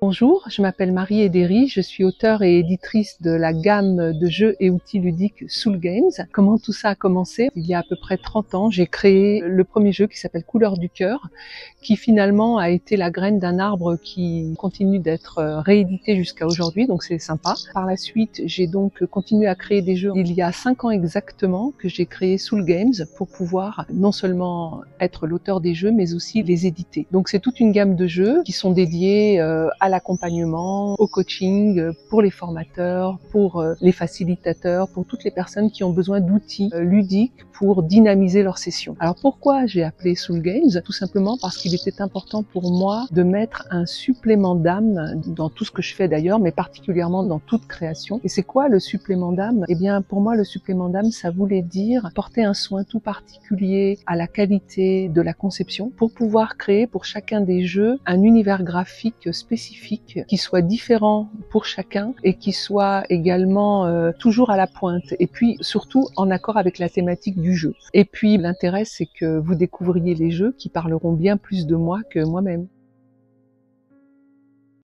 Bonjour, je m'appelle Marie Edéry, je suis auteure et éditrice de la gamme de jeux et outils ludiques Soul Games. Comment tout ça a commencé? Il y a à peu près 30 ans, j'ai créé le premier jeu qui s'appelle Couleur du cœur, qui finalement a été la graine d'un arbre qui continue d'être réédité jusqu'à aujourd'hui, donc c'est sympa. Par la suite, j'ai donc continué à créer des jeux. Il y a 5 ans exactement que j'ai créé Soul Games pour pouvoir non seulement être l'auteur des jeux, mais aussi les éditer. Donc c'est toute une gamme de jeux qui sont dédiés à l'accompagnement, au coaching, pour les formateurs, pour les facilitateurs, pour toutes les personnes qui ont besoin d'outils ludiques pour dynamiser leurs sessions. Alors pourquoi j'ai appelé Soul Games? Tout simplement parce qu'il était important pour moi de mettre un supplément d'âme dans tout ce que je fais d'ailleurs, mais particulièrement dans toute création. Et c'est quoi le supplément d'âme? Eh bien pour moi le supplément d'âme, ça voulait dire porter un soin tout particulier à la qualité de la conception pour pouvoir créer pour chacun des jeux un univers graphique spécifique qui soit différent pour chacun et qui soit également toujours à la pointe et puis surtout en accord avec la thématique du jeu. Et puis l'intérêt c'est que vous découvriez les jeux qui parleront bien plus de moi que moi-même.